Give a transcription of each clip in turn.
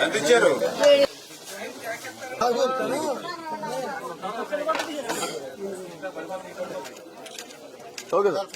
ఎంత ఇచ్చారు? Okay sir.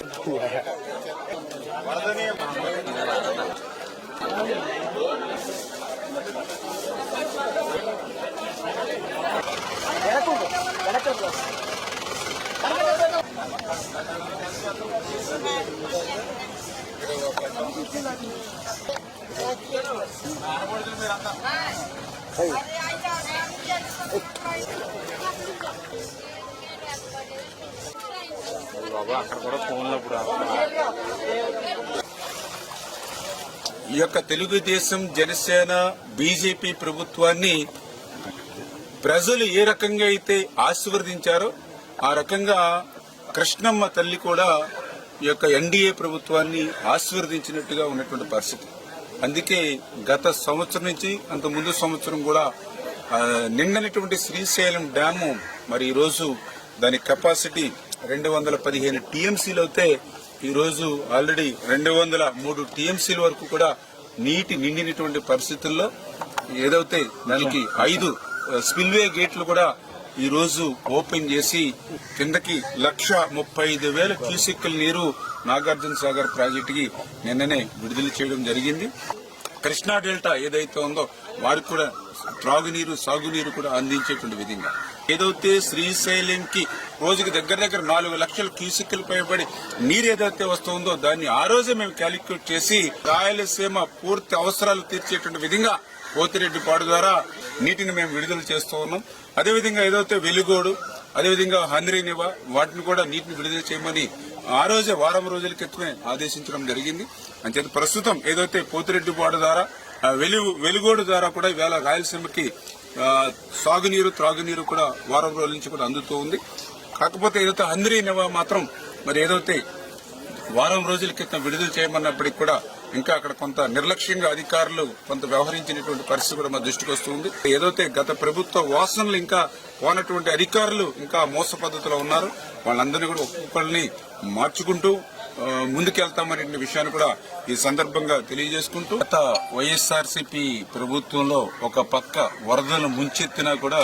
అక్కడ కూడా ఫోన్లో ఈ యొక్క తెలుగుదేశం, జనసేన, బీజేపీ ప్రభుత్వాన్ని ప్రజలు ఏ రకంగా అయితే ఆశీర్వదించారో ఆ రకంగా కృష్ణమ్మ తల్లి కూడా ఈ యొక్క ఎన్డీఏ ప్రభుత్వాన్ని ఆశీర్వదించినట్టుగా ఉన్నటువంటి పరిస్థితి. అందుకే గత సంవత్సరం నుంచి అంత ముందు సంవత్సరం కూడా నిండినటువంటి శ్రీశైలం డ్యాము మరి ఈరోజు దాని కెపాసిటీ 215 టీఎంసీలు అయితే ఈరోజు ఆల్రెడీ 203 టీఎంసీల వరకు కూడా నీటి నిండినటువంటి పరిస్థితుల్లో ఏదైతే దానికి 5 స్పిల్వే గేట్లు కూడా ఈ రోజు ఓపెన్ చేసి కిందకి 1,35,000 క్యూసెక్కుల నీరు నాగార్జున సాగర్ ప్రాజెక్టుకి నిన్ననే విడుదల చేయడం జరిగింది. కృష్ణా డెల్టా ఏదైతే ఉందో వారికి కూడా త్రాగునీరు, సాగునీరు కూడా అందించేటువంటి విధంగా ఏదైతే శ్రీశైలంకి రోజుకి దగ్గర 4 లక్షల క్యూసెక్కులు పైబడి నీరు ఏదైతే వస్తుందో దాన్ని ఆ రోజే మేము క్యాలిక్యులేట్ చేసి రాయలసీమ పూర్తి అవసరాలు తీర్చేటువంటి విధంగా పోతిరెడ్డిపాడు ద్వారా నీటిని మేము విడుదల చేస్తూ ఉన్నాం. అదేవిధంగా ఏదైతే వెలుగోడు, అదేవిధంగా హంద్రీనివా వాటిని కూడా నీటిని విడుదల చేయమని ఆ రోజే వారం రోజుల క్రితమే ఆదేశించడం జరిగింది. అంచేత ప్రస్తుతం ఏదైతే పోతిరెడ్డిపాడు ద్వారా వెలుగోడు ద్వారా కూడా ఇవాళ రాయలసీమకి సాగునీరు, త్రాగునీరు కూడా వారం రోజుల నుంచి కూడా అందుతూ ఉంది. కాకపోతే ఏదైతే హంద్రీనివా మాత్రం మరి ఏదైతే వారం రోజుల క్రితం విడుదల చేయమన్నప్పటికీ కూడా ఇంకా అక్కడ కొంత నిర్లక్ష్యంగా అధికారులు కొంత వ్యవహరించినటువంటి పరిస్థితి కూడా మా దృష్టికి వస్తుంది. ఏదైతే గత ప్రభుత్వ వాసనలు ఇంకా పోనటువంటి అధికారులు ఇంకా మోస పద్ధతిలో ఉన్నారు, వాళ్ళందరినీ కూడా ఒక్కొక్కరిని మార్చుకుంటూ ముందుకెళ్తామనే విషయాన్ని కూడా ఈ సందర్భంగా తెలియజేసుకుంటూ గత వైఎస్ఆర్సీపీ ప్రభుత్వంలో ఒక పక్క వరదలు ముంచెత్తినా కూడా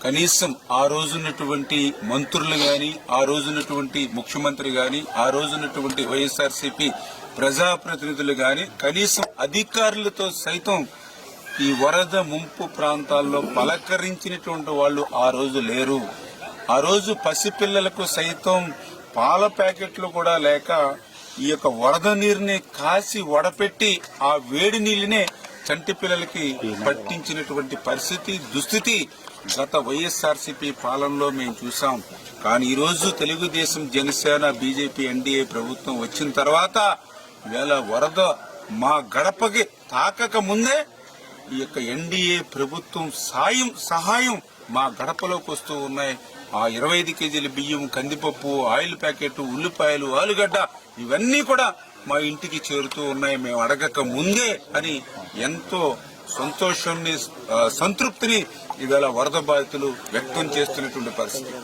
కనీసం ఆ రోజున్నటువంటి మంత్రులు గాని, ఆ రోజున్నటువంటి ముఖ్యమంత్రి గాని, ఆ రోజున్నటువంటి వైఎస్ఆర్సీపీ ప్రజాప్రతినిధులు గాని కనీసం అధికారులతో సైతం ఈ వరద ముంపు ప్రాంతాల్లో పలకరించినటువంటి వాళ్ళు ఆ రోజు లేరు. ఆ రోజు పసిపిల్లలకు సైతం పాల ప్యాకెట్లు కూడా లేక ఈ యొక్క వరద నీరుని కాసి వడపెట్టి ఆ వేడి నీళ్ళనే చంటి పిల్లలకి పట్టించినటువంటి పరిస్థితి, దుస్థితి గత వైఎస్ఆర్సీపీ పాలనలో మేము చూసాం. కానీ ఈ రోజు తెలుగుదేశం, జనసేన, బీజేపీ, ఎన్డీఏ ప్రభుత్వం వచ్చిన తర్వాత వేళ వరద మా గడపకి తాకక ముందే ఈ యొక్క ఎన్డీఏ ప్రభుత్వం సహాయం మా గడపలోకి వస్తూ ఉన్నాయి. ఆ 25 కేజీల బియ్యం, కందిపప్పు, ఆయిల్ ప్యాకెట్, ఉల్లిపాయలు, ఆలుగడ్డ ఇవన్నీ కూడా మా ఇంటికి చేరుతూ ఉన్నాయి మేము అడగక ముందే అని ఎంతో సంతోషాన్ని, సంతృప్తిని ఇవాళ వరద బాధితులు వ్యక్తం చేస్తున్నటువంటి పరిస్థితి.